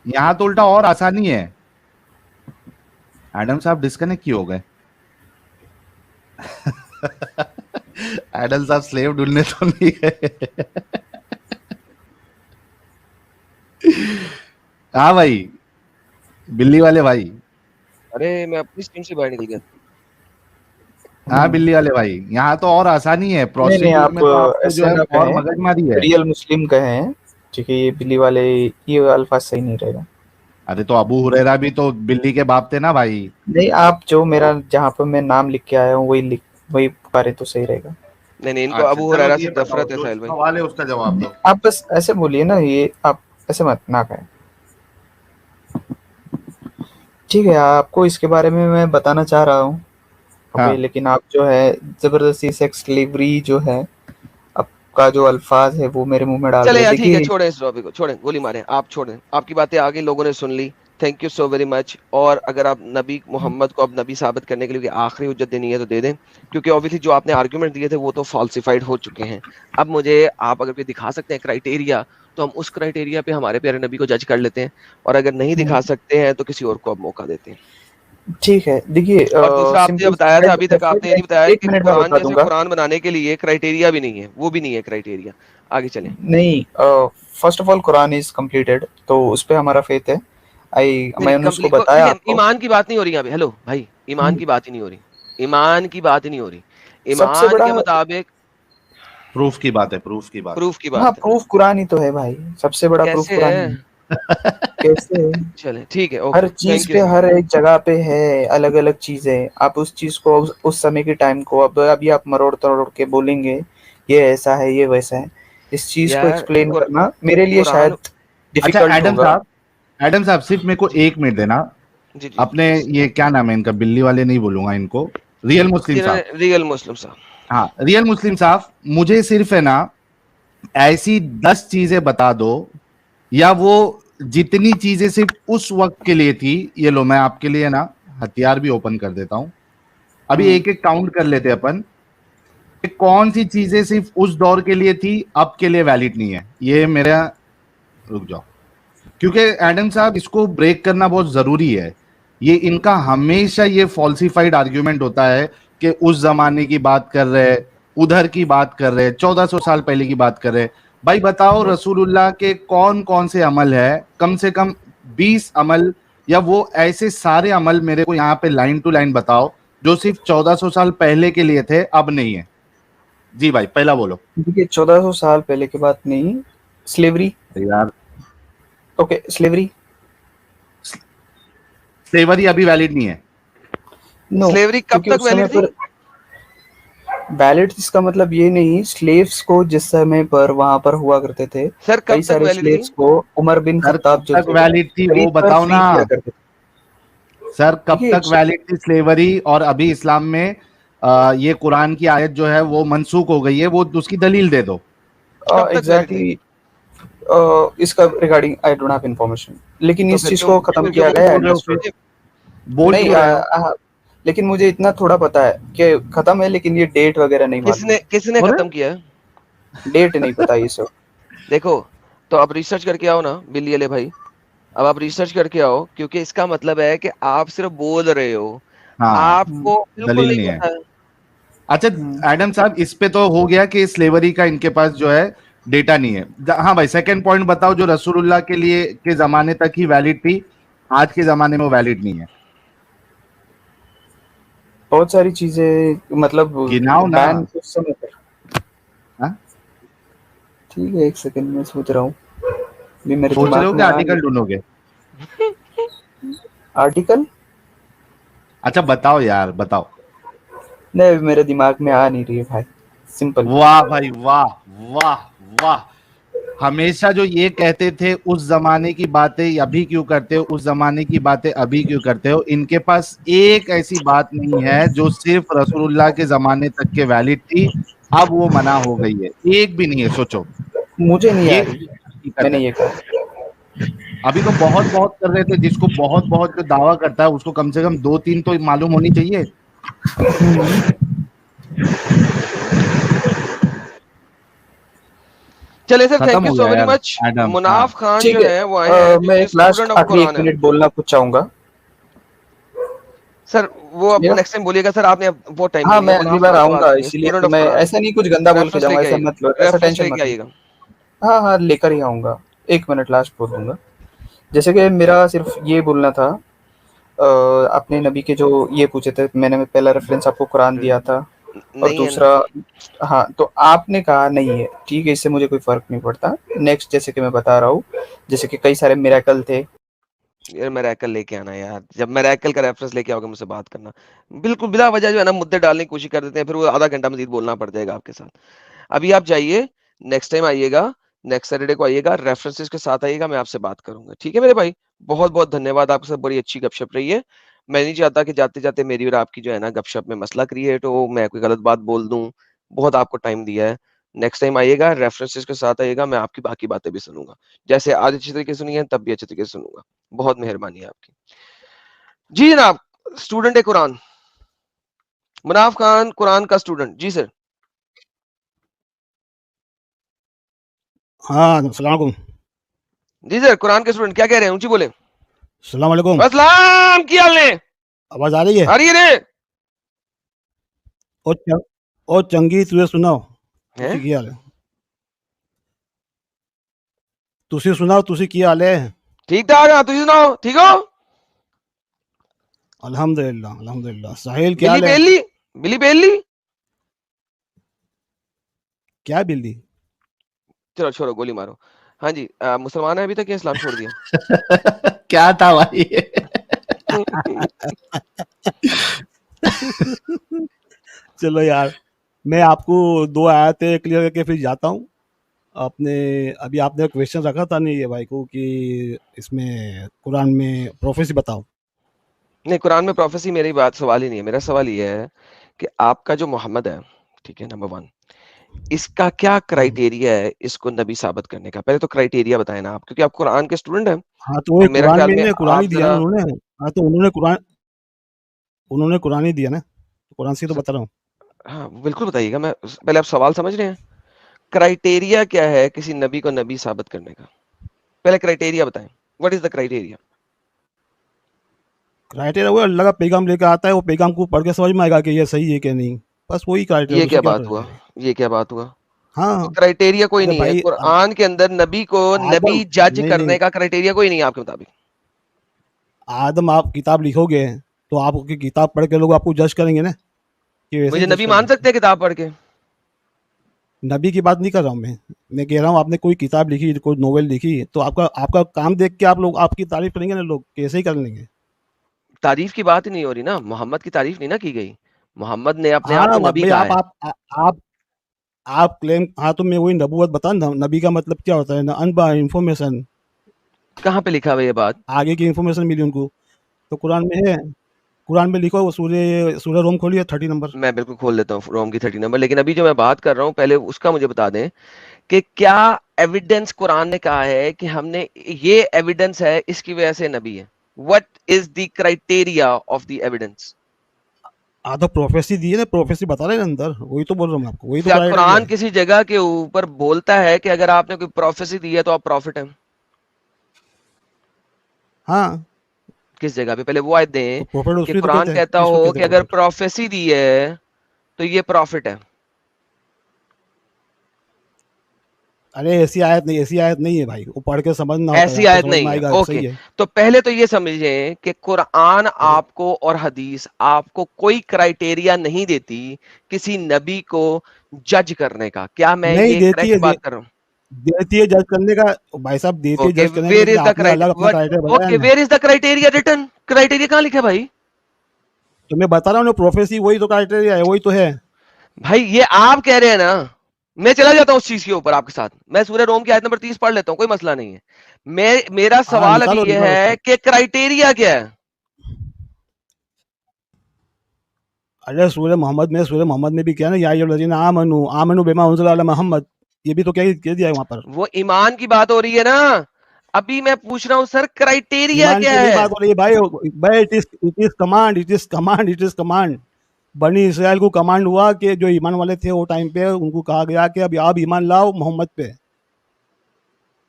यहाँ तो उल्टा और आसानी है। एडम साहब डिस्कनेक्ट क्यों हो गए? एडम साहब स्लेव ढूंढने तो नहीं गए? हाँ भाई, बिल्ली वाले भाई। अरे मैं अपनी स्क्रीन से बाहर निकल गया। हाँ बिल्ली वाले भाई, यहाँ तो और आसानी है। नहीं नहीं, प्रोस्टिट्यूट में आप तो आपको जो ऐसे है ना और कहें, मगजमारी है। रियल मुस्लिम कहें, ठीक है? ये बिल्ली वाले, ये अल्फाज सही नहीं रहेगा। अरे तो अबू हुरैरा भी तो बिल्ली के बाप थे ना भाई। नहीं, आप जो मेरा जहाँ पर मैं नाम लिख के आया हूँ वही पुकारे तो सही रहेगा। नहीं, इनको अच्छा अबू चलो, हुरैरा ये से बताओ, नफरत है जो साहिल भाई। सवाल है उसका जवाब दो। आप बस ऐसे बोलिए ना, ये आप ऐसे मत ना कहें। ठीक है, आपको इसके बारे में मैं बताना चाह रहा हूँ। ओके, हाँ लेकिन आप जो है जबरदस्ती सेक्स डिलीवरी जो है, आपका जो अल्फाज है वो मेरे मुंह में डाल चले रहे हैं। यार, ठीक है, देखिए, छोड़ें इस टॉपिक को, छोड़ें, गोली मारें, आप छोड़ें, आपकी बातें आगे लोगों ने सुन ली। Thank you so very much. और अगर आप नबी मोहम्मद को अब नबी साबित करने के लिए आखिरी हुज्जत देनी है तो दे दें, क्योंकि ऑब्वियसली जो आपने आर्गुमेंट दिए थे वो तो फॉल्सिफाइड हो चुके हैं। अब मुझे आप अगर कोई दिखा सकते हैं क्राइटेरिया, तो हम उस क्राइटेरिया पे हमारे प्यारे नबी को जज कर लेते हैं, और अगर नहीं दिखा सकते हैं तो किसी और को अब मौका देते हैं। ठीक है, देखिए, और दूसरा, आपने जो सिंपल बताया था, अभी तक आपने ये नहीं बताया एक कि मिनट में कुरान बता जैसे दूंगा। कुरान बनाने के लिए क्राइटेरिया भी नहीं है, वो भी नहीं है क्राइटेरिया। आगे चलें। नहीं, first of all Quran is completed, तो उस पे हमारा फेथ है। नहीं, मैंने उसको कंप्लीट बताया देखिए, आपको। ईमान की बात नहीं हो रही यहाँ पे। हेलो भाई, ईमान की बात ही नहीं हो रही। ईमान की बात ही नहीं हो रही। सबसे ईमान बड़ा, के मुताबिक प्रूफ की बात है, प्रूफ की बात प्रूफ की हाँ, बात है। प्रूफ कुरान ही तो है भाई। सबसे बड़ा प्रूफ कैसे कुरान ही है? है। कैसे है? चले, ठीक है, हर ओके, चीज थैंक पे, यू। हर एक जगह पे है अलग अलग चीजें। आप उस चीज को उस समय के टाइम को अब अभी आप मरोड़ तरोड़ के बोलेंगे ये ऐसा है, ये वैसा है। इस चीज को यार एक्सप्लेन करना मेरे लिए कुरान। शायद अच्छा डिफिकल्ट एडम होगा। साहब, एडम साहब सिर्फ मेरे को 1 मिनट देना। जी जी जी। अपने ये क्या नाम है इनका, बिल्ली वाले नहीं बोलूंगा इनको, रियल मुस्लिम साहब। रियल मुस्लिम साहब। हाँ रियल मुस्लिम साहब, मुझे सिर्फ है ना ऐसी 10 चीजें बता दो, या वो जितनी चीजें सिर्फ उस वक्त के लिए थी। ये लो, मैं आपके लिए ना हथियार भी ओपन कर देता हूं। अभी एक एक काउंट कर लेते हैं अपन कि कौन सी चीजें सिर्फ उस दौर के लिए थी, अब के लिए वैलिड नहीं है। ये मेरा, रुक जाओ, क्योंकि एडम साहब इसको ब्रेक करना बहुत जरूरी है। ये इनका हमेशा ये फॉल्सिफाइड आर्ग्यूमेंट होता है कि उस जमाने की बात कर रहे हैं, उधर की बात कर रहे हैं, 1400 साल पहले की बात कर रहे हैं। भाई बताओ, रसूलुल्लाह के कौन कौन से अमल है, कम से कम 20 अमल, या वो ऐसे सारे अमल मेरे को यहाँ पे लाइन टू लाइन बताओ जो सिर्फ 1400 साल पहले के लिए थे, अब नहीं है। जी भाई, पहला बोलो। देखिए, 1400 साल पहले की बात नहीं। स्लेवरी। यार, ओके, स्लेवरी। स्लेवरी अभी वैलिड नहीं है। नो, स्लेवरी कब क्योंकि तक उस समय वैलिड थी? पर वैलिड, इसका मतलब ये नहीं, स्लेव्स को जिस समय पर वहां पर हुआ करते थे, सर कई कब तक सारे वैलिड थी? स्लेव्स को उमर बिन सर कब खत्ताब जो तक थे वैलिड थी वो खरीद कर बताओ फ्री ना। किया करते थे। सर कब देखिए, तक वैलिड थी स्लेवरी, और अभी इस्लाम में ये कुरान की आयत जो है वो मनसूख हो गई है, वो उसकी दलील दे दो। कब तक वैलिड थी? एग्जैक्टली, इसका regarding I don't have information, लेकिन तो इस फिर चीज क्यों को तो खत्म फिर क्यों किया क्यों गया, बोल रहे हो अंडरस्टूड। फिर? बोल नहीं, क्यों रहे हो? लेकिन मुझे इतना थोड़ा पता है कि खत्म है, लेकिन ये डेट वगैरह नहीं मालूम। किसने किसने अरे खत्म किया है? डेट नहीं पता ये सब। देखो, तो अब रिसर्च करके आओ ना बिल्ली वाले भाई। अब आप रिसर्च करके आओ, क्योंकि इसका मतलब है कि आप सिर्फ बोल रहे हो, हाँ, हम्म, आपको बिल्कुल दलील नहीं नहीं है। पता है। अच्छा हम्म। एडम साहब, इस पे तो हो गया कि स्लेवरी का इनके पास जो है डेटा नहीं है। हाँ भाई, सेकंड पॉइंट बताओ जो रसूलुल्लाह के लिए के जमाने तक ही वैलिड थी, आज के जमाने में वो वैलिड नहीं है। बहुत सारी चीजें, मतलब गिनाओ ना। बैन उस समय पर। हाँ? ठीक है, एक सेकंड में सोच रहा हूँ, भी मेरे सोच रहे दिमाग हो कि में आ नहीं आर्टिकल ढूंढोगे? आर्टिकल। अच्छा बताओ यार, बताओ। नहीं, अभी मेरे दिमाग में आ नहीं रही है भाई। सिंपल। वाह भाई वाह, वाह वाह। हमेशा जो ये कहते थे उस जमाने की बातें अभी क्यों करते हो, उस जमाने की बातें अभी क्यों करते हो, इनके पास एक ऐसी बात नहीं है जो सिर्फ रसूलुल्लाह के जमाने तक के वैलिड थी, अब वो मना हो गई है। एक भी नहीं है, सोचो। मुझे नहीं आ ये रही, हकीकत मैंने है। ये कहा। अभी तो बहुत बहुत कर रहे थे, जिसको बहुत बहुत जो दावा करता है उसको कम से कम दो तीन तो मालूम होनी चाहिए। चले सर, थैंक खत्म यू हो सो गया वेरी यार मच। एडम। मुनाफ खान ठीक जो है। है वो आए हैं, मैं जो एक लास्ट स्टूडेंट ऑफ आखिरी 1 कुरान है। मिनट बोलना कुछ चाहूंगा। सर वो आप मेरा नेक्स्ट टाइम बोलिएगा सर, आपने बहुत टाइम ले हाँ, लिया। मैं अगली मुनाफ बार खान से बात आऊंगा, करिए, इसीलिए स्टूडेंट तो ऑफ मैं कुरान। ऐसा नहीं कुछ गंदा बोल के रेफरेंस जाऊंगा, लेके ऐसा आइएगा, मत लो, ऐसा रेफरेंस टेंशन लेके मत लो। आइएगा। हाँ हाँ, लेकर ही आऊंगा। 1 मिनट लास्ट बोल दूंगा। जैसे कि मेरा सिर्फ ये बोलना था, आपने नबी के जो ये पूछे थे, मैंने पहला रेफरेंस आपको कुरान दिया था, और नहीं है ना। दूसरा हाँ, तो आपने कहा नहीं है, ठीक है, इससे मुझे कोई फर्क नहीं पड़ता। नेक्स्ट जैसे कि मैं बता रहा हूँ, जैसे कि कई सारे मिरेकल थे। यार मैराकल लेके आना यार, जब मैराकल का रेफरेंस लेके आओगे मुझसे बात करना। बिल्कुल बिला वजह जो है ना मुद्दे डालने की कोशिश कर देते हैं, फिर वो आधा घंटा मजीद बोलना पड़ जाएगा आपके साथ। अभी आप जाइए, नेक्स्ट टाइम आइएगा, नेक्स्ट सैटरडे को आइएगा, रेफरेंसेस के साथ आइएगा, मैं आपसे बात करूंगा। ठीक है मेरे भाई, बहुत बहुत धन्यवाद, आपके साथ बड़ी अच्छी गपशप रही है। मैं नहीं चाहता कि जाते जाते मेरी और आपकी जो है ना गपशप में मसला क्रिएट हो, मैं कोई गलत बात बोल दूं। बहुत आपको टाइम दिया है। नेक्स्ट टाइम आइएगा, रेफरेंसेस के साथ आइएगा, मैं आपकी बाकी बातें भी सुनूंगा। जैसे आज अच्छी तरीके से सुनी है, तब भी अच्छी तरीके से सुनूंगा। बहुत मेहरबानी है आपकी। जी जनाब, स्टूडेंट है कुरान, मुनाफ खान कुरान का स्टूडेंट। जी सर। हाँ, अस्सलाम वालेकुम। जी सर, कुरान के स्टूडेंट क्या कह रहे हैं, ऊंची बोले। अस्सलाम वालेकुम। अस्सलाम की हाल ने आवाज आ रही है? आ रही है रे और च- और चंगी तुझे सुनाओ, हैं? तुसी की हाल है? तुसी सुनाओ, तुसी की हाल है? ठीक ठाक है, तुम सुनाओ, ठीक हो? अल्हम्दुलिल्लाह अल्हम्दुलिल्लाह। साहिल क्या बिल्ली हाल है? पहन ली, बिल्ली पहन ली। क्या बिल्ली? चलो छोड़ो, गोली मारो। हाँ जी, मुसलमान है अभी तक या इस्लाम छोड़ दिया? क्या था भाई ये? चलो यार, मैं आपको 2 आयतें क्लियर करके फिर जाता हूँ। आपने अभी आपने क्वेश्चन रखा था नहीं ये भाई को कि इसमें कुरान में प्रोफेसी बताओ। नहीं, कुरान में प्रोफेसी मेरी बात सवाल ही नहीं है। मेरा सवाल ये है कि आपका जो मोहम्मद है, ठीक है, नंबर 1, इसका क्या क्राइटेरिया है इसको नबी साबित करने का? पहले तो क्राइटेरिया बताएं ना आप, क्योंकि आप कुरान के स्टूडेंट हैं। हाँ, तो वो और मेरा कुरान ख्याल में में ने कुरान ही आप दिया ना जरा उन्होंने। हाँ, तो उन्होंने कुरान ही दिया ना, तो कुरान से तो बता रहा हूँ। हाँ बिल्कुल बताइएगा। मैं पहले आप सवाल समझ रहे हैं, क्राइटेरिया क्या है किसी नबी को नबी साबित करने का? पहले क्राइटेरिया बताएं, what is the criteria? Criteria वो अल्लाह का पैगाम लेकर आता है, वो पैगाम को पढ़ के समझ में आएगा कि ये सही है कि नहीं। बस वही क्राइटेरिया, ये दूसरा क्या क्या बात हुआ, क्राइटेरिया है? ये क्या बात हुआ? हाँ, तो क्राइटेरिया कोई अरे नहीं है भाई कुरान के अंदर, नबी को आदम नबी जज नहीं नहीं करने का क्राइटेरिया कोई नहीं है आपके मुताबिक? आदम आप किताब लिखोगे तो आपकी किताब पढ़ के लोग आपको जज करेंगे ना, कि वैसे ही मुझे जज नबी मान करेंगे। सकते हैं किताब पढ़ के? नबी की बात नहीं कर रहा हूँ मैं कह रहा हूँ आपने कोई किताब लिखी, कोई नोवेल लिखी, तो आपका आपका काम देख के आप लोग आपकी तारीफ करेंगे ना, लोग कैसे ही कर लेंगे। तारीफ की बात ही नहीं हो रही ना, मोहम्मद की तारीफ नहीं ना की गई। मोहम्मद ने अपने हाँ आप को नबी भाई, कहा है। आप क्लेम, हाँ तो मैं वही नबूवत बता ना, नबी का मतलब क्या होता है ना, अनबा इंफॉर्मेशन, कहाँ पे लिखा हुआ है ये बात? आगे की इंफॉर्मेशन मिली उनको, तो कुरान में है। कुरान में लिखो, वो सूर्य सूर्य रोम खोलिए 30 नंबर। मैं बिल्कुल खोल लेता हूँ रोम की 30 नंबर, लेकिन अभी जो मैं बात कर रहा हूँ पहले उसका मुझे बता दें कि क्या एविडेंस कुरान ने कहा है कि हमने ये एविडेंस है इसकी वजह से नबी है? What is the criteria of the evidence? आधा प्रोफेसी दी है ना, प्रोफेसी बता रहे हैं ना अंदर, वही तो बोल रहा हूँ मैं आपको, वही तो क्या क्राइटेरिया कुरान है। किसी जगह के ऊपर बोलता है कि अगर आपने कोई प्रोफेसी दी है तो आप प्रॉफिट हैं? हाँ, किस जगह पे? पहले वो आयत दें तो प्रॉफिट कि उसको तो कुरान कहते हैं, कहता किसको हो कहते कि हैं अगर प्रॉफिट? प्रोफेसी दी है तो ये प्रॉफिट है। अरे ऐसी आयत नहीं है भाई, वो पढ़ के समझना होता है, ऐसी आपको आयत समझ में नहीं है, आएगा, ओके। सही है। तो पहले तो ये समझें कि कुरान अरे आपको और हदीस आपको कोई क्राइटेरिया नहीं देती किसी नबी को जज करने का। क्या मैं नहीं ये देती करेक्ट है, बात कर रहा हूँ? देती है जज करने का, भाई साहब देती है ओके, जज करने का, वेयर लेकिन इज द आपने अलग अपना व्हाट, क्राइटेरिया बताया ओके, ना। Where is the criteria written? Criteria कहाँ लिखा है भाई? तो मैं बता रहा हूँ ना, प्रोफेसी वही तो क्राइटेरिया है, वही तो है। भाई ये आप कह रहे हैं ना, मैं चला जाता हूँ उस चीज के ऊपर आपके साथ। मैं सूरह रोम की आयत नंबर 30 पढ़ लेता हूँ, कोई मसला नहीं है। मेरा हाँ, सवाल अभी निकालो ये निकालो है उसको। कि क्राइटेरिया क्या है? अरे सूर्य मोहम्मद में भी क्या ना, या अय्युहल्लज़ीना आमनू आमनू बिमा उनज़िला अला मोहम्मद, ये भी तो क्या कह दिया है वहाँ पर। वो ईमान की बात हो रही है ना। अभी मैं पूछ रहा हूं सर, क्राइटेरिया ईमान क्या की नहीं है? बात हो रही है भाई। भाई इट इज कमांड। बनी इसराइल को कमांड हुआ कि जो ईमान वाले थे वो टाइम पे उनको कहा गया कि अब आप ईमान लाओ मोहम्मद पे।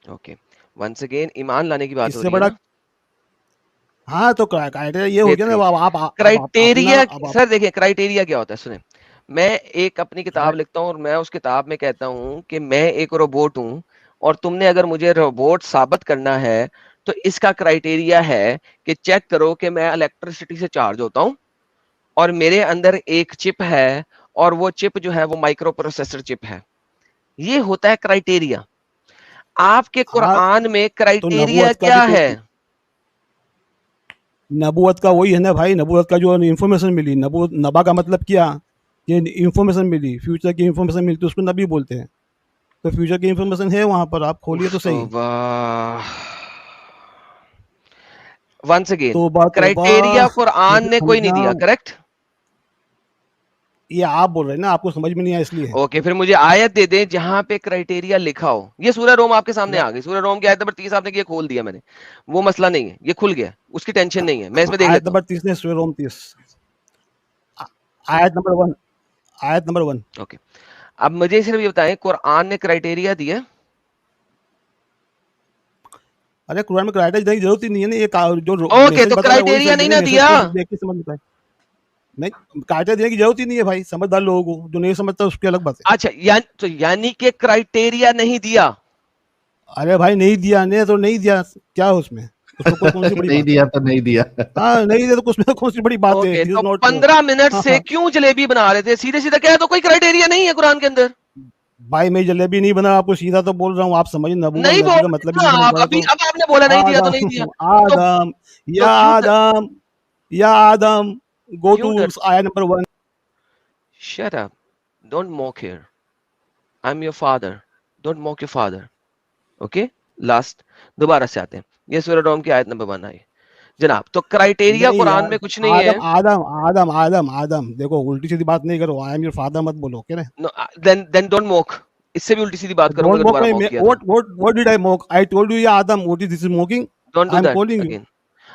ओके, वंस अगेन ईमान लाने की बात हो इससे रही है बड़ा ना। हाँ तो क्राइटेरिया ये हो गया ना, बेहतरीन। आप अपना क्राइटेरिया अब सर देखिए, क्राइटेरिया क्या होता है सुने, मैं एक अपनी किताब क्राइ- लिखता हूँ और मैं उस किताब में कहता हूँ कि मैं एक रोबोट हूँ, और तुमने अगर मुझे रोबोट साबित करना है तो इसका क्राइटेरिया है कि चेक करो कि मैं इलेक्ट्रिसिटी से चार्ज होता हूँ और मेरे अंदर एक चिप है, और वो चिप जो है वो माइक्रो प्रोसेसर चिप है। ये होता है क्राइटेरिया। आपके हाँ कुरान में तो क्राइटेरिया नबूवत का भी क्या तो, है? नबूवत का वही है ना भाई, नबूवत का जो इन्फॉर्मेशन मिली, नबा का मतलब क्या, ये इन्फॉर्मेशन मिली, फ्यूचर की इन्फॉर्मेशन मिलती है उसको नबी बोलते हैं। तो फ्यूचर की इन्फॉर्मेशन है वहां पर, आप खोलिए उफ तो सही। तौबा। वंस अगेन, तौबा तौबा, क्राइटेरिया कुरान मुझे ने कोई नहीं समझना, दिया, करेक्ट? ये आप बोल रहे हैं ना, आपको समझ में नहीं आया इसलिए। ओके, फिर मुझे आयत दे दें जहां पे क्राइटेरिया लिखा हो। ये सूरह रोम आपके सामने आ गई, सूरह रोम की आयत नंबर 30 आपने ये खोल दिया मैंने, वो मसला नहीं है, ये खुल गया, उसकी टेंशन नहीं है, मैं इसमें देख आयत लेता हूँ। नंबर 30 ने सूरह रोम 30, आयत नंबर 1, आयत नंबर 1। ओके, अब मुझे सिर्फ ये बताएं, कुरान ने क्राइटेरिया दिया? अरे कुरान में क्राइटेरिया देने की जरूरत ही नहीं है ना, ये जो ओके, मैसेज तो बता रहा है वही क्राइटेरिया सही नहीं है, ना मैसेज दिया? को देख के समझ में। नहीं, क्राइटेरिया देने की जरूरत ही नहीं है भाई, समझदार लोगों को, जो नहीं समझता उसकी अलग बात है। अच्छा, तो यानी कि क्राइटेरिया नहीं दिया? अरे भाई नहीं दिया, नहीं तो नहीं दिया, क्या है उसमें, उसमें कौन सी बड़ी नहीं बात है। दिया तो नहीं दिया। हाँ नहीं दिया तो उसमें कौन सी बड़ी बात है, ओके, दिस तो इज नॉट। 15 मिनट हाँसे हाँ क्यों जलेबी बना रहे थे? सीधे सीधे क्या है, तो कोई क्राइटेरिया नहीं है कुरान के अंदर। भाई, मैं जलेबी नहीं बना, आपको सीधा तो बोल रहा हूँ, आप समझिए, नबूवत नहीं नबी बोल का रहे मतलब ही ना नहीं समझ आप, पा रहे अभी तो। अब आपने बोला नहीं दिया तो नहीं दिया। आदम तो आदम तो या आदम या आदम, गो क्यों टू डर? आया number 1। Shut up, don't mock here, I am your father, don't mock your father. Okay, last, दोबारा से आते हैं, ये सूरह रोम की आयत नंबर 1 आई जनाब। तो क्राइटेरिया नहीं कुरान यार, में कुछ नहीं है। आदम आदम आदम आदम आदम, देखो उल्टी सीधी बात नहीं करो, आई एम योर फादर मत बोलो, क्या। देन डोंट मॉक, इससे भी उल्टी सीधी बात करूंगा डोंट अगर मोक दोबारा मी, मॉक किया तो। What did I mock, I told you या Adam, what is this, is mocking, don't do I am that calling you. Again.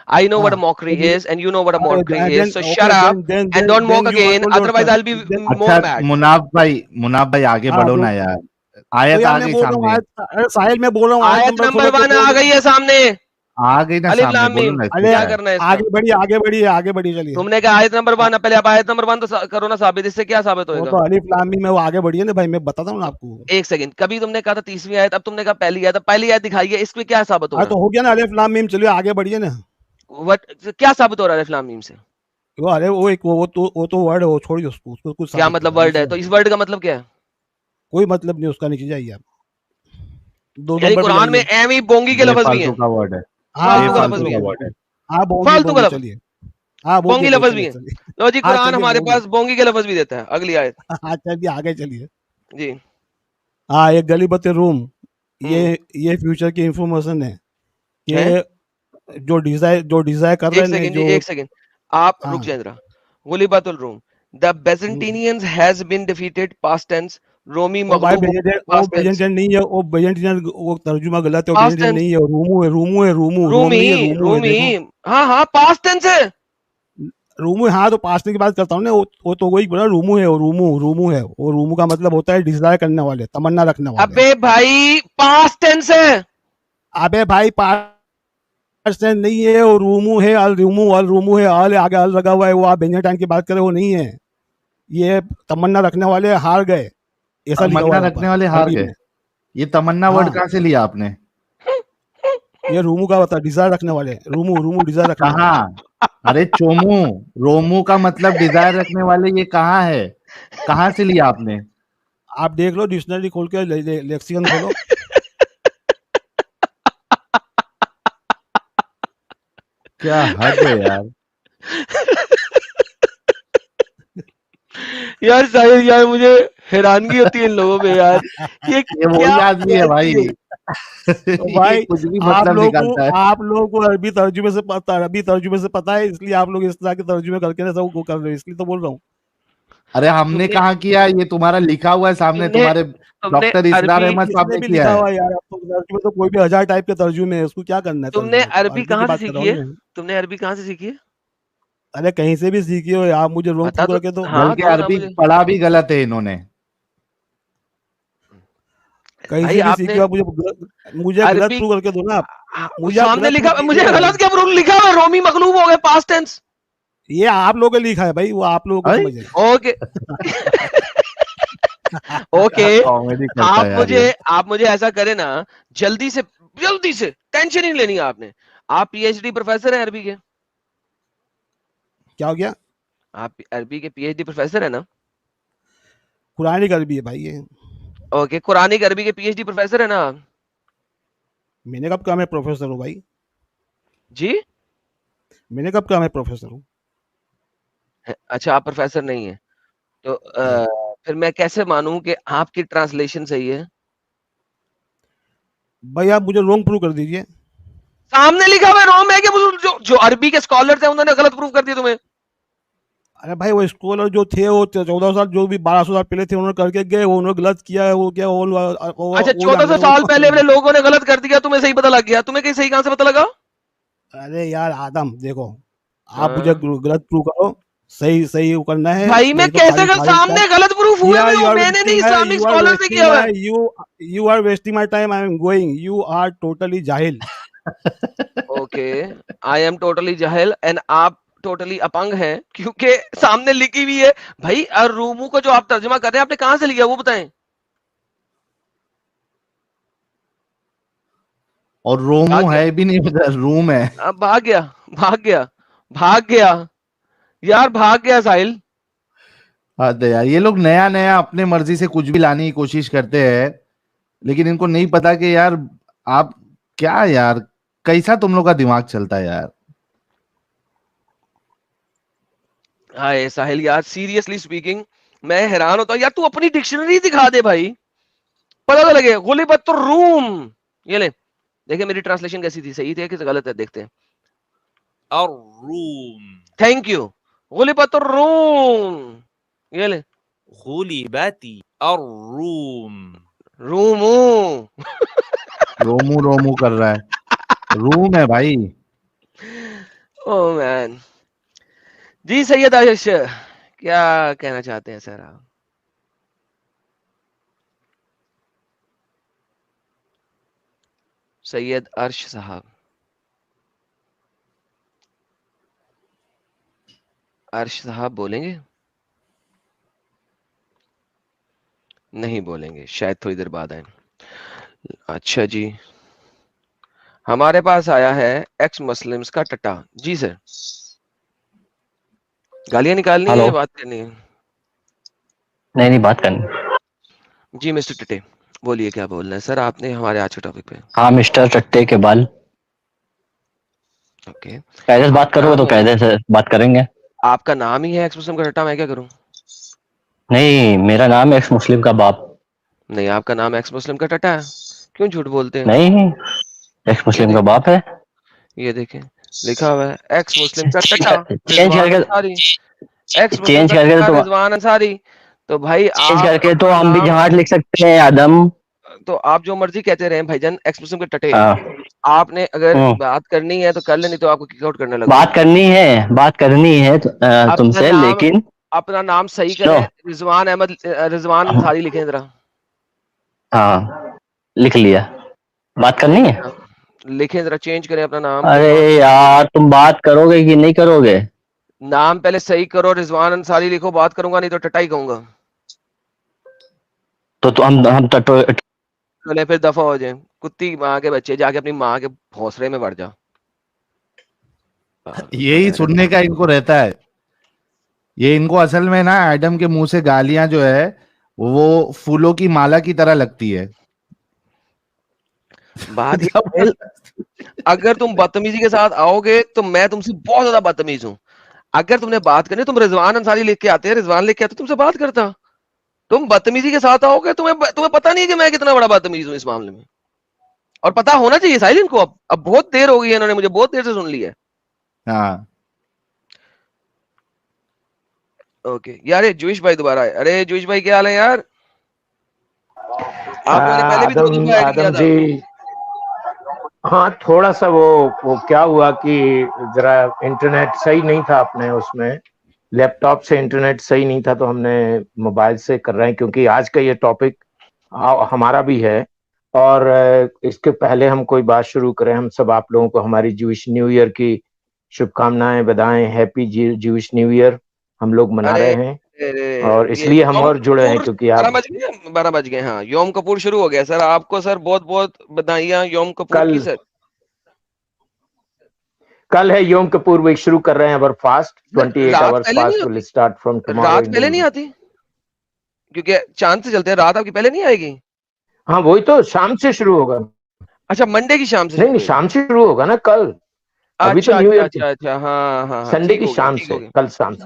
I know what a हाँ mockery तो is, and you know what a mockery is. Then So okay, shut up and don't mock then you again. Control Otherwise, yourself, I'll be then. more अच्छा mad. Munaf भाई आगे हाँ बढ़ो तो ना यार, तो आयत यार आ मैं गई बोल रहा हूँ सामने। आयत, अरे साहिल मैं बोल रहा हूँ, आयत आयत नंबर नंबर खोलो तो 1 आ बोल। गई है सामने। आ गई ना अलिफ सामने, लाम बोलो मीम, ना इसमें अरे क्या क्या है। करना है इसका? आगे बढ़िए, आगे बढ़िए, आगे बढ़िए, चलिए। तुमने कहा आयत नंबर 1, पहले आप आयत नंबर 1 तो करो ना साबित, इससे क्या साबित वो होएगा? तो अलिफ लाम मीम में, वो आगे बढ़िए ना भाई, मैं बताता हूँ ना तो आपको। एक सेकंड, कभी तुमने कहा था 30वीं आयत, अब तुमने कहा पहली आयत, अब पहली आयत दिखाइए, इसमें क्या साबित हो हाँ रहा तो हो गया ना अलिफ लाम मीम, चलिए आगे बढ़िए ना। है? क्या साबित हो रहा है अलिफ लाम मीम से? वो अरे वो एक वो तो वर्ड है, वो छोड़िए उसको, उसको कुछ क्या साबित नहीं मतलब होगा, वर्ड नीचे है? तो जाइए। इस वर्ड का मतलब क्या है? कोई मतलब नहीं उसका, नीचे जाइए आप, 2 नंबर पे कुरान में जाइए। एमी बोंगी के लफ्ज भी बेफालतू हैं, का वर्ड है, हाँ फालतू का हाँ लफ्ज भी बेफालतू का है, वर्ड है। हाँ, बोंगी फालतू का बोंगी, लफ्ज, चलिए। हाँ बोंगी बोलिए लफ्ज भी चलिए है। चलिए। लो जी, हाँ कुरान चलिए हमारे बोंगी। पास बोंगी के लफ्ज भी देता है। अगली आयत हाँ चलिए आगे चलिए। जी। हाँ, ये गलीबत रूम, हम्म। ये फ्यूचर की इंफॉर्मेशन है है। कि जो डिजायर कर एक रहे हैं सेकंड जी, जो। एक सेकंड, आप रुक हाँ जाए जरा। गुलिबातुल रूम, the Byzantines has been defeated, past tense. रोमी ओ भाई, मगलूब, वो पास्ट टेंस। बेजेंटियन नहीं है, वो बेजेंटियन, वो तर्जुमा गलत है, वो पास्ट बेजेंटियन टेंस। नहीं है, रूमू है, रूमू है, रूमू, रोम रूमी, नहीं है, रूमू है, रूमी, देखो। हाँ हाँ, पास्ट टेंस है। रूमू है, हाँ तो पास्टे की बात करता हूँ ना, वो तो वही बोला, रूमू है, वो रूमू है, वो रूमू का मतलब होता है डिजायर करने वाले, तमन्ना रखने वाले। अबे भाई, पास्ट टेंस है। अबे भाई, पास्ट नहीं है, वो रूमू है, अल रूमू है, अल आगे अल लगा हुआ है, वो आप बेंजाटाइन की बात करें, वो नहीं है। ये तमन्ना रखने वाले हार गए, ऐसा लिखा हुआ तमन्ना है वहां रखने पर वाले हार अरबी गए, में। ये तमन्ना वर्ड हाँ, कहाँ से लिया आपने? ये रूमू का होता है, डिजायर रखने वाले, रूमू रूमू डिजायर रखने वाले। कहाँ? अरे चोमू, रोमू का मतलब डिजायर रखने वाले, ये कहाँ है? कहाँ से लिया आपने? आप देख लो, डिक्शनरी खोल के, लेक्सिकन खोलो। क्या हद है यार। यार साहिल, यार मुझे हैरानगी होती है इन लोगों पे यार, ये ये क्या वही आदमी है भाई। बकवास है? तो ये भाई, कुछ भी मतलब निकालता है। आप लोगों को अरबी तर्जुमे से पता है, इसलिए आप लोग इस तरह के तर्जुमे करके ना सब वो कर रहे हो, इसलिए तो बोल रहा हूँ। अरे हमने तुमने कहाँ किया, ये तुम्हारा लिखा हुआ है सामने, तुमने तुम्हारे तुमने डॉक्टर इसरार अरबी अहमद साहब इसमें ने भी किया लिखा है। हुआ है यार, अब तो तर्जुमे तो कोई भी 1000 टाइप के तर्जुमे है, उसको क्या करना है तुमने तर्जुमे को, अरबी अरबी की कहाँ से बात कर रहा सीखी हूँ है? ना। तुमने अरबी कहाँ से सीखी है? अरे कहीं से भी सीखी हो आप, मुझे रोंग बता थ्रू तो, करके तो। हाँ बल्कि दो ना अरबी मुझे। पढ़ा भी गलत है इन्होंने। कहीं भाई से भी आपने सीखे आप, मुझे गलत अरबी प्रूव करके दो ना आप, मुझे आप सामने गलत लिखा, प्रूव मुझे कीजिए। गलत क्या प्रूफ लिखा हुआ है? रोमी मखलूब हो गए, पास्ट टेंस। ये आप लोगों ने लिखा है भाई, वो आप लोगों को अरे समझ है। ओके ओके, कॉमेडी करता है यार ये। आप मुझे ऐसा करें ना, जल्दी से टेंशन ही नहीं लेनी है आपने। आप पीएचडी प्रोफेसर हैं अरबी के? क्या हो गया? आप अरबी के पीएचडी प्रोफेसर है ना? कुरानिक अरबी है भाई ये। ओके, कुरानिक अरबी के पीएचडी प्रोफेसर है ना? मैंने कब कहा मैं प्रोफेसर हूँ भाई? जी, मैंने कब कहा मैं प्रोफेसर हूँ? अच्छा आप प्रोफेसर नहीं है तो नहीं फिर मैं कैसे मानूं कि आपकी ट्रांसलेशन सही है? भाई, आप मुझे रॉन्ग प्रूव कर दीजिए। सामने लिखा हुआ रोम है कि जो जो अरबी के स्कॉलर्स हैं उन्होंने गलत प्रूफ कर दिया तुम्हें? अरे भाई, वो स्कॉलर जो थे वो 1400 साल, जो भी 1200 साल पहले थे, उन्होंने करके गए, वो उन्होंने गलत किया है, वो क्या अच्छा, वो 1400 जानते साल वो पहले वाले लोगों ने गलत कर दिया, तुम्हें सही पता लग गया? तुम्हें कहीं सही कहां से पता लगा? अरे यार आदम देखो, आप मुझे हाँ। गलत प्रूव करो, सही सही वो करना है, भाई मैं नहीं तो कैसे खाली कर, तारीफ सामने गलत प्रूफ हुए हुए यू हो, आर मैंने नहीं, वेस्टिंग माय इस्लामिक स्कॉलर्स ने किया हुआ है। You are wasting my time, I am going, you are totally जाहिल। ओके, आई एम टोटली जाहिल एंड आप टोटली अपंग हैं, क्योंकि सामने लिखी हुई है। भाई रूमू को जो आप तर्जुमा कर रहे हैं, आपने कहां से लिया वो बताएं। और भाग रोमू गया, है भी नहीं, पता रूम है। अब भाग गया, भाग गया, भाग गया, यार भाग गया साहिल। हद है यार, ये लोग नया नया अपने मर्जी से कुछ भी लाने की कोशिश करते हैं, लेकिन इनको नहीं पता कि यार आप क्या यार, कैसा तुम लोग का दिमाग चलता है यार। हाय साहिल यार, सीरियसली स्पीकिंग मैं हैरान होता हूं यार, तू अपनी डिक्शनरी दिखा दे भाई, पता तो लगे। गुलिबत रूम, ये ले, देखिए मेरी ट्रांसलेशन कैसी थी, सही थी कि गलत है, देखते हैं। और रूम, थैंक यू, गुलिबत रूम, ये ले, गुलिबती और रूम। रूमू रोमू रोमू कर रहा है, रूम है भाई। Oh man. जी सैयद आयुष, क्या कहना चाहते हैं सर आप? सैयद अर्श साहब, अर्श साहब बोलेंगे? नहीं बोलेंगे, शायद थोड़ी देर बाद आए। अच्छा जी, हमारे पास आया है एक्स मुस्लिम्स का टट्टा। जी सर, गालियां निकालनी है हेलो। या बात करनी है? नहीं नहीं, बात करनी। जी मिस्टर टट्टे, बोलिए क्या बोलना है सर आपने हमारे आज के टॉपिक पे। हाँ, मिस्टर चट्टे के बाल। ओके, कायदे से बात आपका करोगे नाम तो है, कायदे से बात करेंगे। आपका नाम ही है एक्स मुस्लिम का टट्टा, मैं क्या करूं? नहीं, मेरा नाम है एक्स मुस्लिम का बाप। नहीं, आपका नाम एक्स मुस्लिम का टट्टा है, क्यों झूठ बोलते हैं? नहीं, एक्स ये मुस्लिम का देखें, बाप है। ये देखें, लिखा हुआ है एक्स मुस्लिम का टट्टा चेंज रिजवान करके, अंसारी, एक्स मुस्लिम चेंज का करके टट्टा तो रिजवान अंसारी। तो भाई चेंज आप करके तो अपना हम भी नाम, जहाज लिख सकते हैं आदम। तो आप जो मर्जी कहते रहे भाईजान, एक्स मुस्लिम के टटे। हाँ। आपने अगर हम्म, बात करनी है तो कर लेनी, तो आपको किक आउट करने बात लगूंगा। करनी है, बात करनी है अपना तुमसे, नाम, लेकिन अपना नाम सही सुनो। करें, रिजवान अहमद, रिजवान अंसारी लिखें जरा। हाँ, लिख लिया। बात करनी है। हाँ, लिखें जरा, चेंज करें अपना नाम अरे रिजवान। यार, तुम बात करोगे कि नहीं करोगे? नाम पहले सही करो, रिजवान अंसारी लिखो, बात करूंगा, नहीं तो टटा ही कहूंगा। तो हम टटो। चले फिर दफा हो जाए, कुत्ती माँ के बच्चे, जाके अपनी माँ के भौसले में बढ़ जा। यही सुनने का इनको रहता है। ये इनको असल में ना एडम के मुंह से गालियां जो है वो फूलों की माला की तरह लगती है। बात ये है, अगर तुम बदतमीजी के साथ आओगे तो मैं तुमसे बहुत ज्यादा बदतमीज हूँ। अगर तुमने बात करनी, तुम रिजवान अंसारी लिख के आते हैं, रिजवान लिख के आते, तुमसे बात करता। तुम बदतमीजी के साथ आओगे, तुम्हें पता नहीं है कि मैं कितना बड़ा बदतमीज हूँ इस मामले में। और पता होना चाहिए साहिल इनको, अब बहुत देर हो गई है, इन्होंने मुझे बहुत देर से सुन लिया है। हाँ, ओके यार, ये जुइश भाई दोबारा आए। अरे जुइश भाई क्या हाल है यार? आपने मुझे पहले भी दो आदम दफा ऐड किया आदम था। जी, हाँ थोड़ा सा वो क्या हुआ कि जरा इंटरनेट सही नहीं था अपने उसमें, लैपटॉप से इंटरनेट सही नहीं था, तो हमने मोबाइल से कर रहे हैं, क्योंकि आज का ये टॉपिक हमारा भी है और इसके पहले हम कोई बात शुरू करें, हम सब आप लोगों को हमारी ज्यूइश न्यू ईयर की शुभकामनाएं, बधाएं, हैप्पी ज्यूइश न्यू ईयर हम लोग मना अरे रहे हैं अरे, और ये इसलिए हम योम और जुड़े हैं कपूर क्योंकि 12 आप बज गए, 12 बज गए। हाँ, योम कपूर शुरू हो गया सर। आपको सर बहुत बहुत बधाइयां योम कपूर की सर। कल है योम कपूर वीक, शुरू कर रहे हैं अवर फास्ट। 28 रात आवर्स पहले नहीं फास्ट विल होती? स्टार्ट फ्रॉम टुमारो रात इन द पहले नहीं इवनिंग। आती? क्योंकि चांद से चलते हैं, रात आपकी पहले नहीं आएगी? हाँ वही तो, शाम से शुरू होगा। अच्छा, मंडे की शाम से नहीं शुरू नहीं, होगी। शाम से शुरू होगा ना कल। अभी तो अच्छा न्यू अच्छा ईयर अच्छा अच्छा, हाँ हाँ हाँ, संडे ठीक की हो गया, शाम ठीक हो से, गया। कल शाम से।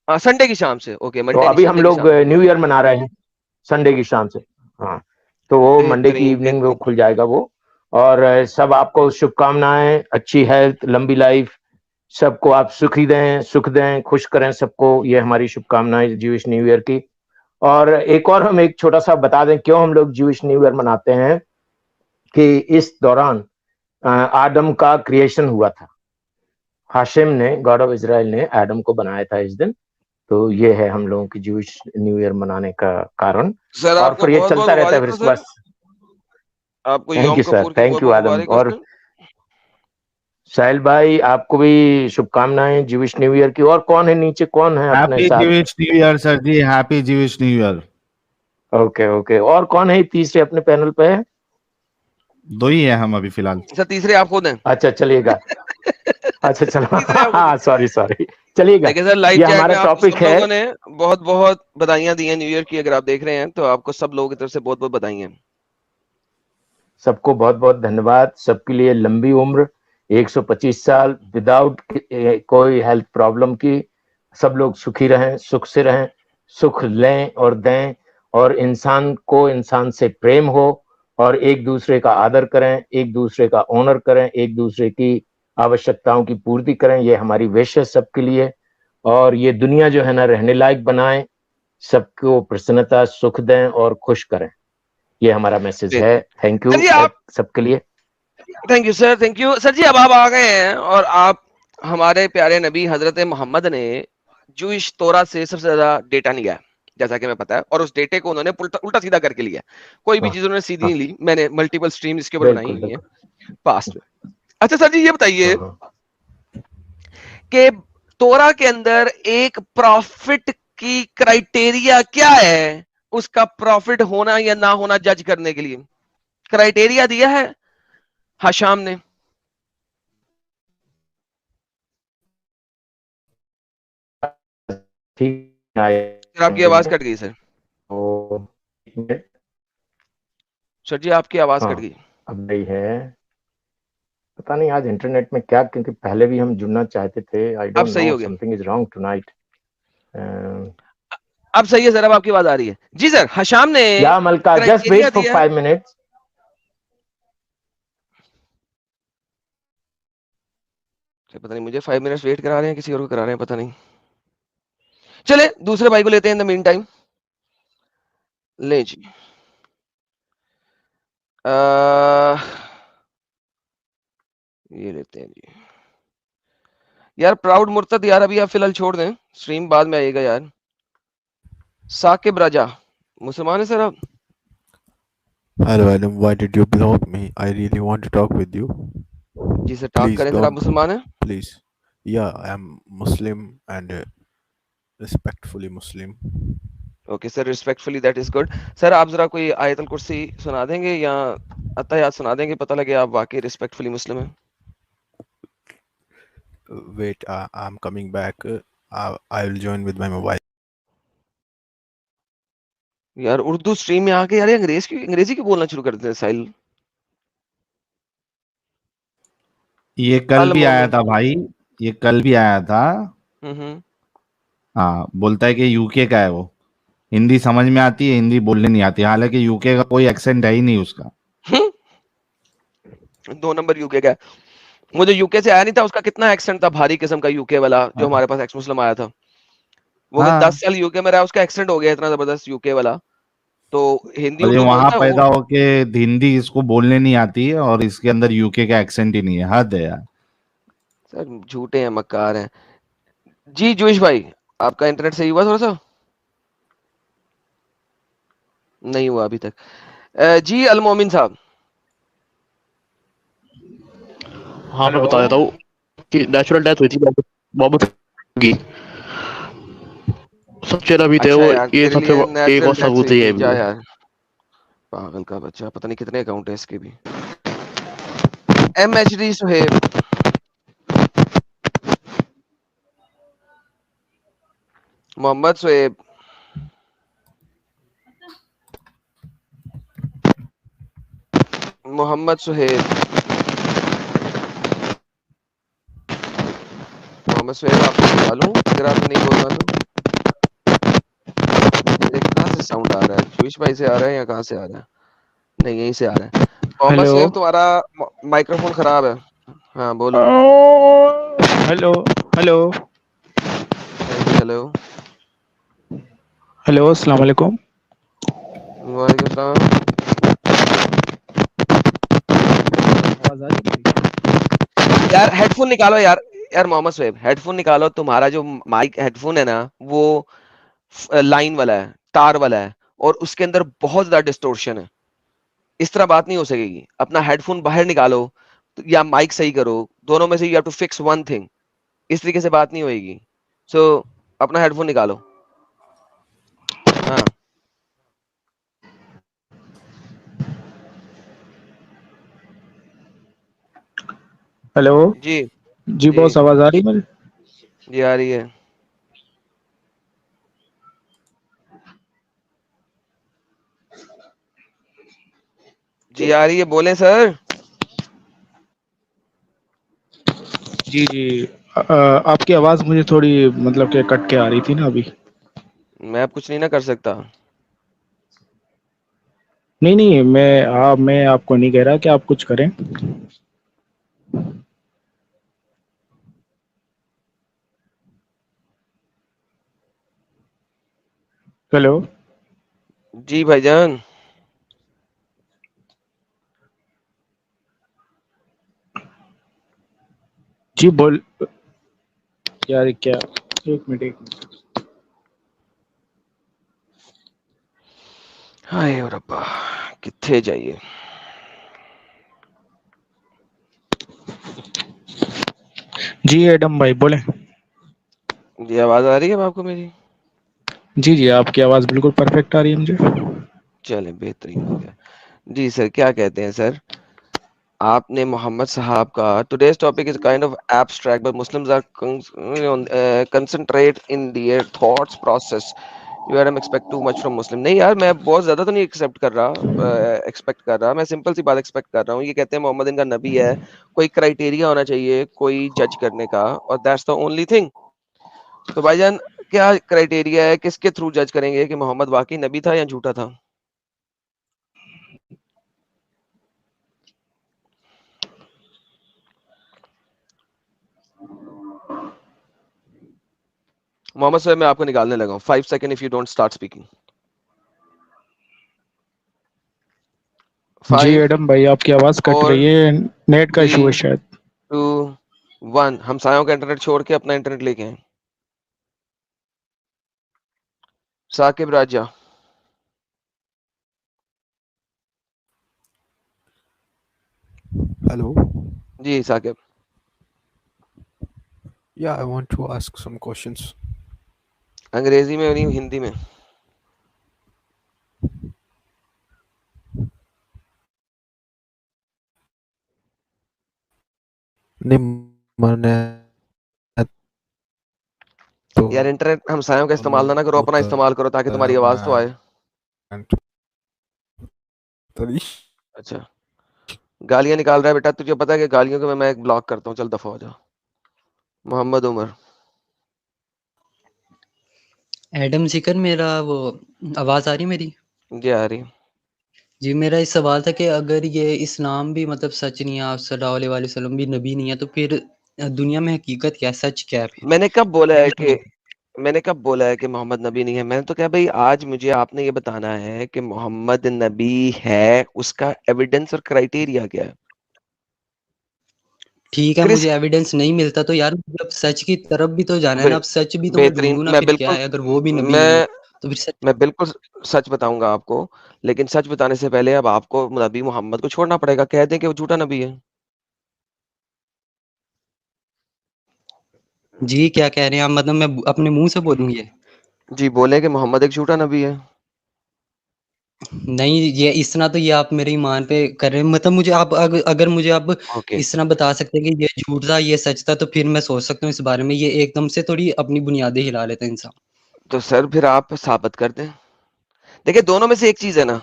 हाँ, संडे की शाम से, ओके, तो मंडे नहीं, अभी हम संडे की लोग शाम से। न्यू ईयर मना रहे हैं संडे की शाम से। हाँ, तो वो मंडे की बेहतरीन इवनिंग में बेहतरीन। खुल जाएगा वो। और सब आपको शुभकामनाएं, अच्छी हेल्थ, लंबी लाइफ, सबको आप सुखी दें, सुख दें, खुश करें सबको, ये हमारी शुभकामनाएं ज्यूइश न्यू ईयर की। और एक और हम एक छोटा सा बता दें क्यों हम लोग ज्यूइश न्यू ईयर मनाते हैं, कि इस दौरान आदम का क्रिएशन हुआ था। हाशिम ने, गॉड ऑफ इजराइल ने आदम को बनाया था इस दिन। तो ये है हम लोगों की ज्यूइश न्यू ईयर मनाने का कारण। सर और आपको फिर ये बहुत बहुत चलता रहता है मुबारक फिर हो इसके सर। बाद। आपको थैंक योम यू सर, कपूर की थैंक बहुत यू बहुत आदम। मुबारक हो और सर। साहिल भाई आपको भी शुभकामनाएं ज्यूइश न्यू ईयर की। और कौन है नीचे, कौन है अपने हैप्पी साथ? Jewish New Year sir ji, happy Jewish New Year. Okay okay, और कौन है तीसरे अपने पैनल पे है? दो ही है हम अभी फिलहाल। सर तीसरे आप खुद हैं। अच्छा चलिएगा। अच्छा चलो तीसरे आप खुद हैं। हाँ सॉरी सॉरी, चलिएगा। देखिए सर, लाइव ये चैट हमारा में आपको टॉपिक सब है। लोगों ने बहुत बहुत बधाइयां दी हैं न्यू ईयर की। अगर आप देख रहे हैं तो आपको सब लोगों की तरफ से बहुत बहुत बधाइयां। सबको बहुत बहुत धन्यवाद। सबके लिए लंबी उम्र, 125 साल विदाउट कोई हेल्थ प्रॉब्लम की। सब लोग सुखी रहें, सुख से रहें, सुख लें और दें, और इंसान को इंसान से प्रेम हो, और एक दूसरे का आदर करें, एक दूसरे का ऑनर करें, एक दूसरे की आवश्यकताओं की पूर्ति करें। ये हमारी विश है सबके लिए। और ये दुनिया जो है ना, रहने लायक बनाएं, सबको प्रसन्नता, सुख दें और खुश करें। ये हमारा मैसेज है। थैंक सर यू जी आप, सबके लिए। Thank you sir, thank you sir ji. अब आप आ गए हैं और आप, हमारे प्यारे नबी हजरत मोहम्मद ने जूइश तोरा से सबसे ज्यादा डेटा लिया है, जैसा कि हमें पता है, और उस डेटे को उन्होंने उल्टा सीधा करके लिया। कोई भी हाँ चीज उन्होंने सीधी हाँ, नहीं ली। मैंने मल्टीपल स्ट्रीम इसके ऊपर बनाई बिल्कुल हुई है बिल्कुल। पास्ट में। अच्छा सर जी, ये बताइए हाँ हाँ। कि तोरा के अंदर एक प्रॉफिट की क्राइटेरिया क्या है, उसका प्रॉफिट होना या ना होना जज करने के लिए क्राइटेरिया दिया है हशाम ने? ठीक सर आपकी आवाज कट गई सर। है। सर जी आपकी आवाज कट हाँ, गई। अब गई है। पता नहीं आज इंटरनेट में क्या, क्योंकि पहले भी हम जुड़ना चाहते थे। आई अब डोंट सही नो, हो गया, समथिंग इज रॉन्ग टुनाइट। अब सही है सर, अब आपकी आवाज आ रही है जी। सर हशाम ने या मलका, जस्ट क्राइटेरिया वेट फॉर दिया। 5 minutes। पता नहीं मुझे 5 मिनट्स वेट करा रहे हैं, किसी और को करा रहे हैं, पता नहीं। चले दूसरे भाई को लेते हैं इन द मीन टाइम। ले जी, ये लेते हैं जी। यार प्राउड मुर्तद, यार अभी आप फिलहाल छोड़ दें, स्ट्रीम बाद में आएगा यार। साकिब राजा मुसलमान है सर आप? Hello Adam, why did you block me? I really want to talk with you. जी सर, टॉक Please करें सर। आप don't, मुसलमान हैं? please. Yeah, I'm Muslim and respectfully Muslim. Okay sir, respectfully, that is good. Sir आप जरा कोई आयतुल कुर्सी सुना देंगे या अत्तहियात सुना देंगे, पता लगे आप वाकई रिस्पेक्टफुली मुस्लिम हैं। Wait, I'm coming back. I will join with my mobile. यार उर्दू स्ट्रीम में आके यार ये अंग्रेजी क्यों बोलना शुरू कर देते हैं साहिल? ये कल अल भी आया मोमिन। था भाई, ये कल भी आया था। हम्म। हाँ, बोलता है कि यूके का है वो, हिंदी समझ में आती है, हिंदी बोलने नहीं आती, हालांकि यूके का कोई एक्सेंट है ही नहीं उसका। 2 नंबर यूके का है। मुझे यूके से आया नहीं था, उसका कितना एक्सेंट था भारी किस्म का यूके वाला, जो हमारे पास एक्स मुस्लिम आया था। वो कि 10 हाँ, साल यूके में रहा, उसका एक्सेंट हो गया इतना जबरदस्त यूके वाला। तो हिंदी और ये उर्दू वहां बोलता है वो। पैदा होके हिंदी इसको बोलने नहीं आती है, और इसके अंदर यूके का एक्सेंट ही नहीं है। हद है यार। सर झूठे हैं, मक्कार हैं जी। जोश भाई, आपका इंटरनेट सही हुआ थोड़ा सा? नहीं हुआ अभी तक। जी अल मोमिन साहब। हाँ मैं बता देता हूँ कि नेचुरल डेथ हुई थी मोहम्मद की। सच्चे नबी थे अच्छा वो, यार ये तेरे सबसे लिए एक नेचुरल और डेथ सबूत हुई है थी, ये जा भी। यार पागल का बच्चा, पता नहीं कितने अकाउंट है इसके भी। MHD सुहेब, मोहम्मद सुहेब, मोहम्मद सुहेब, मोहम्मद सुहेब आपको बुला लूं अगर आपने नहीं बोलना तो। ये कहाँ से साउंड आ रहा है, जुइश भाई से आ रहा है या कहाँ से आ रहा है? नहीं यहीं से आ रहा है। मोहम्मद हेलो सुहेब तुम्हारा माइक्रोफोन खराब है। हाँ बोलो। हेलो हेलो हाँ जी हेलो। हेलो अस्सलाम वालेकुम। वालेकुम सलाम। आवाज आ रही है मेरी? यार हेडफोन निकालो यार। यार मोहम्मद सुहेब हेडफोन निकालो, तुम्हारा जो माइक हेडफोन है ना वो लाइन वाला है, तार वाला है, और उसके अंदर बहुत ज्यादा डिस्टोर्शन है। इस तरह बात नहीं हो सकेगी। अपना हेडफोन बाहर निकालो या माइक सही करो, दोनों में से you have to fix one thing. इस तरीके से बात नहीं होएगी। सो अपना हेडफोन निकालो। हाँ हेलो जी जी जी बॉस, आवाज आ रही है मेरी? जी आ रही है। जी आ रही है, बोले सर। जी जी। आपकी आवाज मुझे थोड़ी मतलब कि कट के आ रही थी ना अभी। मैं अब कुछ नहीं ना कर सकता। नहीं नहीं, मैं आपको नहीं कह रहा कि आप कुछ करें। हेलो जी भाईजान। जी बोल यार, ये क्या, एक मिनट एक मिनट। हाय और रब्बा, किथे जाइए। जी एडम भाई बोले। जी आवाज आ रही है अब आपको मेरी? जी जी, आपकी आवाज बिल्कुल परफेक्ट आ रही है मुझे। चले बेहतरीन हो गया। जी सर क्या कहते हैं सर? आपने मोहम्मद साहब का today's topic is kind of abstract but Muslims are concentrate in their thoughts process. You Adam expect too much from Muslim. नहीं यार मैं बहुत ज्यादा तो नहीं एक्सपेक्ट कर रहा, मैं सिंपल सी बात एक्सपेक्ट कर रहा हूँ। ये कहते हैं मोहम्मद इनका नबी है, कोई क्राइटेरिया होना चाहिए कोई जज करने का, और दैट्स द ओनली थिंग। तो भाईजान क्या क्राइटेरिया है, किसके थ्रू जज करेंगे कि मोहम्मद वाकई नबी था या झूठा था? मोहम्मद साहब मैं आपको निकालने लगा हूँ, 5 second if you don't start speaking. जी 5 एडम भाई, आपकी आवाज कट 4 रही है, नेट का 3 इशू है शायद। 2 1। हम सायों का इंटरनेट छोड़ के अपना इंटरनेट लेके आए। साकिब राजा। Hello. Ji Saqib. Yeah, I want to ask some questions. अंग्रेजी में नहीं, हिंदी में। नहीं मैंने तो यार इंटरनेट हम सायों का इस्तेमाल ना करो, अपना होता इस्तेमाल करो ताकि तुम्हारी आवाज तो आए। तरीश अच्छा गालियां निकाल रहा है बेटा, तुझे पता है कि गालियों को मैं ब्लॉक करता हूँ, चल दफा हो जा। मोहम्मद उमर। एडम जिकर मेरा वो आवाज़ आ रही मेरी? जी आ रही। जी मेरा इस सवाल था कि अगर ये इस्लाम भी मतलब सच नहीं है, आप सल्लल्लाहु अलैहि वसल्लम भी नबी नहीं है, तो फिर दुनिया में हकीकत क्या है, सच क्या है फिर? मैंने कब बोला है कि मोहम्मद नबी नहीं है? मैंने तो कहा भाई आज मुझे आपने ये बताना है कि मोहम्मद नबी है, उसका एविडेंस और क्राइटेरिया क्या है। ठीक है, क्रिस मुझे एविडेंस नहीं मिलता तो यार मतलब सच की तरफ भी तो जाना है ना, बे, अब सच भी तो मैं बेहतरीन, ढूंढूं ना मैं फिर क्या बिल्कुल है अगर वो भी नबी नहीं मैं है। तो फिर सच मैं बिल्कुल सच बताऊंगा आपको, लेकिन सच बताने से पहले अब आपको नबी मोहम्मद को छोड़ना पड़ेगा। कह दें कि वो झूठा नबी है। जी, क्या कह रहे हैं आप? मतलब मैं अपने मुँह से बोलूँ ये? जी, बोले कि मोहम्मद एक झूठा नबी है। नहीं, ये इस तरह तो ये आप मेरे ईमान पे कर रहे हैं। मतलब मुझे आप अगर मुझे आप ओके। इस तरह बता सकते हैं कि ये झूठ था, ये सच था, तो फिर मैं सोच सकता हूँ इस बारे में। ये एकदम से थोड़ी अपनी बुनियादें हिला लेता है इंसान। तो सर फिर आप साबित कर दें। देखिए दोनों में से एक चीज़ है ना,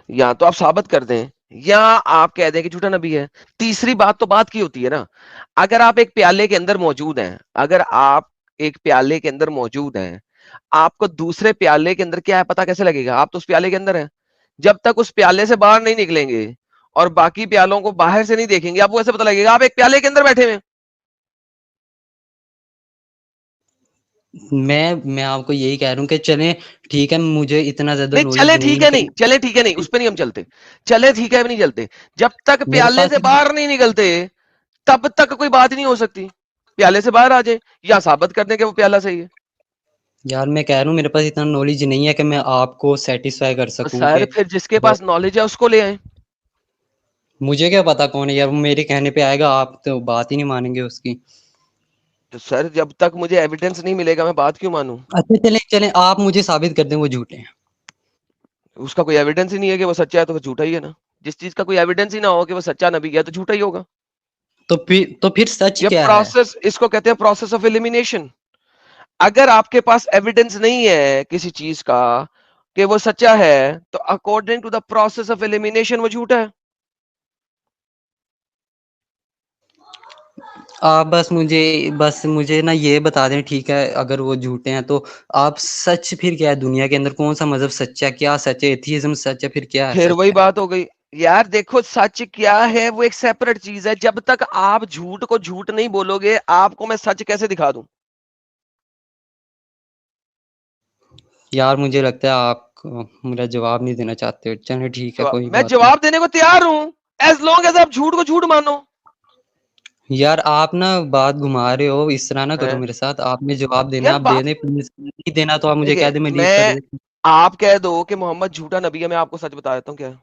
या तो आप साबित कर दें या आप कह दें कि झूठा नबी है। तीसरी बात तो बात की होती है ना। अगर आप एक प्याले के अंदर मौजूद हैं, अगर आप एक प्याले के अंदर मौजूद हैं, आपको दूसरे प्याले के अंदर क्या है पता कैसे लगेगा? आप तो उस प्याले के अंदर हैं। जब तक उस प्याले से बाहर नहीं निकलेंगे और बाकी प्यालों को बाहर से नहीं देखेंगे, आपको ऐसे पता लगेगा आप एक प्याले के अंदर बैठे हुए हैं। मैं आपको यही कह रहा हूँ कि चलें ठीक है, मुझे इतना ज़्यादा नहीं नॉलेज चले नहीं ठीक है है कि नहीं, चले ठीक है नहीं, उस पे नहीं हम चलते। चले ठीक है भी नहीं चलते। जब तक मेरे प्याले पास से बाहर नहीं निकलते, तब तक कोई बात ही नहीं हो सकती। प्याले से बाहर आ जाए या साबित कर दें कि वो प्याला सही है। यार मैं कह रहा हूँ मेरे पास इतना नॉलेज नहीं है कि मैं आपको सैटिस्फाई कर तो सकूँ सर कि फिर जिसके वो पास नॉलेज है उसको ले आए। मुझे क्या पता कौन है यार, वो मेरे कहने पे आएगा, आप तो बात ही नहीं मानेंगे उसकी। तो सर जब तक मुझे एविडेंस नहीं मिलेगा मैं बात क्यों मानूं? अच्छा चलें चलें, आप मुझे साबित कर दें वो झूठे हैं। उसका कोई एविडेंस ही नहीं है कि वो सच्चा है तो वो झूठा ही है ना। जिस चीज का कोई एविडेंस ही ना हो कि वो सच्चा नबी है तो झूठा ही होगा। तो फिर सच ये क्या है? प्रोसेस, इसको कहते हैं प्रोसेस ऑफ एलिमिनेशन। अगर आपके पास एविडेंस नहीं है किसी चीज का कि वो सच्चा है, तो according to the process of elimination वो झूठा है। आप बस मुझे ना ये बता दें, ठीक है अगर वो झूठे हैं तो आप सच फिर क्या है दुनिया के अंदर? कौन सा मजहब सच्चा है? क्या सच है? एथियज्म सच है? फिर क्या है फिर सच वही है? बात हो गई। यार देखो सच क्या है वो एक सेपरेट चीज है। जब तक आप झूठ को झूठ नहीं बोलोगे, आपको मैं सच कैसे दिखा दूं? यार मुझे लगता है आप मेरा जवाब नहीं देना चाहते। चलिए ठीक है, कोई मैं बात नहीं। जवाब देने को तैयार हूं, एज लॉन्ग एज आप झूठ को झूठ मानो। यार आप ना बात घुमा रहे हो, इस तरह ना करो हैं? मेरे साथ। आपने जवाब देना है, यार आप दे बात, दें प्लीज। नहीं देना तो आप मुझे कह देखिए दें, मैं लीव कर मैं, देता हूँ। आप कह दो कि मोहम्मद झूठा नबी है, मैं आपको सच बता देता हूँ क्या है।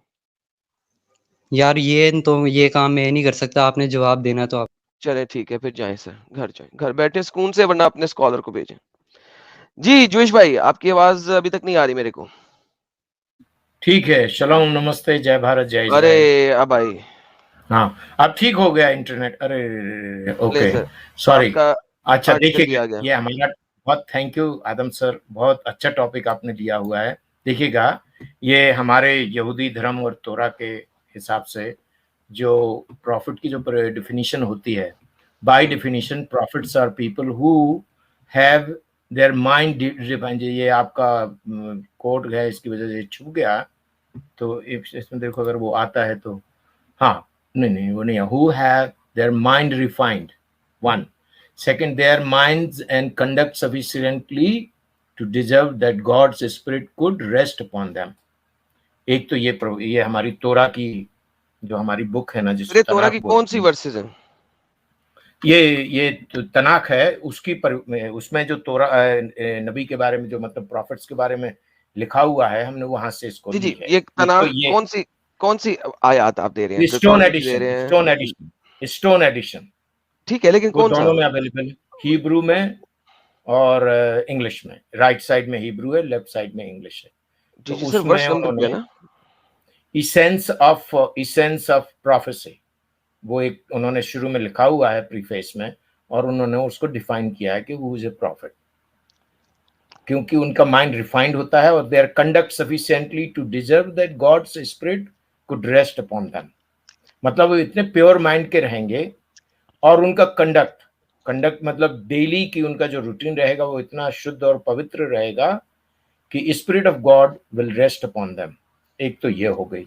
यार ये काम मैं नहीं कर सकता, आपने जवाब देना है तो आप। चले ठीक है फिर जाएं सर, घर जाएं, घर बैठे सुकून से, वरना अपने स्कॉलर को भेजें। जी जुएश भाई, आपकी आवाज अभी तक नहीं आ रही मेरे को। ठीक है, शलोम, नमस्ते, जय भारत, जय अरे इजराइल। अब भाई, हाँ, अब ठीक हो गया इंटरनेट। अरे ले ओके, सर, सॉरी। आपका अच्छा आर्टिकल भी देखिएगा, आ गया। ये हमारा बहुत थैंक यू आदम सर, बहुत अच्छा टॉपिक आपने दिया हुआ है। देखिएगा, ये हमारे यहूदी धर्म और तोरा के हिसाब से जो प्रॉफिट की जो डेफिनेशन होती है, by definition prophets are people who have their mind defined. ये आपका कोड है, इसकी वजह से छूट गया, तो इसमें देखो अगर वो आता है तो, हाँ, नहीं वो नहीं है। Who have their mind refined, one. Second, their minds and conduct sufficiently to deserve that God's spirit could rest upon them. एक तो ये हमारी तोरा की जो हमारी बुक है ना, जिसको अरे तोरा तनाक की कौन बोलते सी हैं, वर्सेस है? ये तो तनाक है, उसकी पर उसमें जो तोरा नबी के बारे में, जो मतलब प्रॉफिट्स के बारे में लिखा हुआ है, हमने वहां से इसको जी ली जी, है। ये एक तो तनाक ये कौन सी आयत आप दे रहे हैं, स्टोन कौन सी दे एडिशन, रहे हैं? स्टोन एडिशन, स्टोन एडिशन, ठीक है, लेकिन वो कौन सा? दोनों में अवेलेबल है, हिब्रू में और इंग्लिश में। राइट साइड में हिब्रू है, लेफ्ट साइड में इंग्लिश है। जी तो जी सर, उसमें वर्ष नंबर क्या उन्होंने ना? इसेंस ऑफ प्रोफेसी, वो एक उन्होंने शुरू में लिखा हुआ है प्रीफेस में, और उन्होंने उसको डिफाइन किया है कि हु इज ए प्रॉफिट, क्योंकि उनका माइंड रिफाइंड होता है और their conduct sufficiently to deserve that God's spirit could rest upon them. मतलब वो इतने प्योर माइंड के रहेंगे, और उनका कंडक्ट मतलब डेली की उनका जो रूटीन रहेगा वो इतना शुद्ध और पवित्र रहेगा कि spirit of God will rest upon them. एक तो ये हो गई,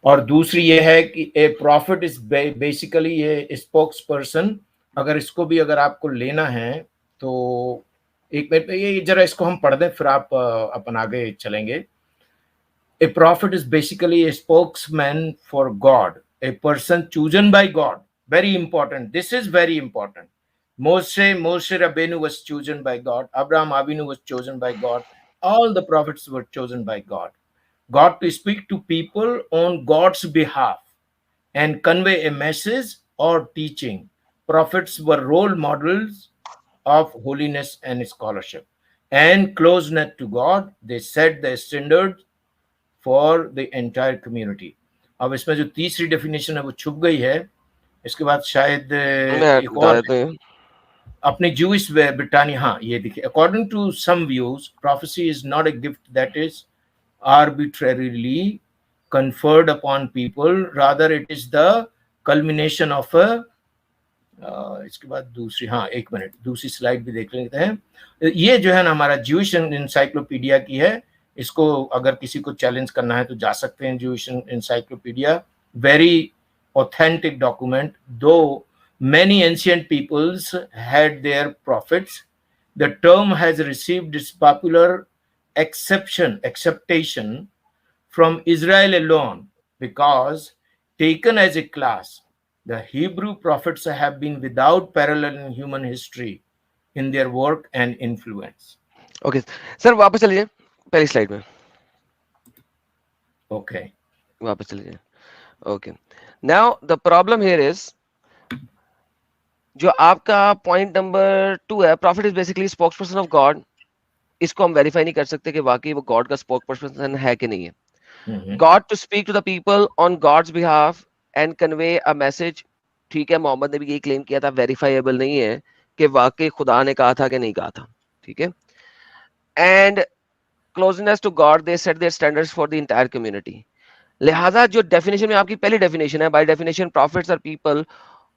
और दूसरी ये है कि ए प्रॉफिट इज बेसिकली ये स्पोक्स पर्सन। अगर इसको भी अगर आपको लेना है तो एक मिनट, ये जरा इसको हम पढ़ दें, फिर आप अपन आगे चलेंगे। A prophet is basically a spokesman for God, a person chosen by God. Very important. This is very important. Moshe Rabbeinu was chosen by God. Abraham Avinu was chosen by God. all the prophets were chosen by God to speak to people on God's behalf and convey a message or teaching. Prophets were role models of holiness and scholarship and closeness to God. They set the standard for the entire community. अब इसमें जो तीसरी definition है वो छुप गई है, इसके बाद शायद एक और अपने Jewish Britannia, हाँ ये देखिए, according to some views, prophecy is not a gift that is arbitrarily conferred upon people, rather it is the culmination of a इसके बाद दूसरी, हाँ एक मिनट, दूसरी स्लाइड भी देख लेते हैं। ये जो है ना हमारा ज्यूइश इंसाइक्लोपीडिया की है, इसको अगर किसी को चैलेंज करना है तो जा सकते हैं, Jewish encyclopedia, very authentic document, दो many ancient peoples had their prophets. The term has received its popular acceptation from Israel alone because taken as a class, the Hebrew prophets have been without parallel in human history in their work and influence. Okay, sir, वापस चलिए पहली slide में। Okay, वापस चलिए। Okay, now the problem here is जो आपका point number 2 है, profit is basically spokesperson of God, इसको हम वेरीफाई नहीं कर सकते कि वाकई वो गॉड का स्पोक्सपर्सन है कि नहीं है। God to speak to the people on God's behalf and convey a message, ठीक है, मोहम्मद ने भी यही क्लेम किया था, वेरीफाइएबल नहीं है कि वाकई खुदा ने कहा था कि नहीं कहा था, ठीक है। And closeness to God, they set their standards for the entire community. लिहाजा जो डेफिनेशन में आपकी पहली डेफिनेशन है, by definition prophets are people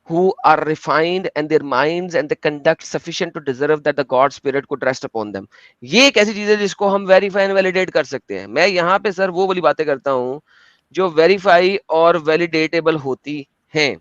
who are refined and their minds and they conduct sufficient to deserve that the God spirit could rest upon them. ये एक ऐसी चीज है जिसको हम वेरीफाई एंड वैलिडेट कर सकते हैं। मैं यहाँ पे सर वो वाली बातें करता हूँ जो वेरीफाई और वैलिडेटेबल होती हैं।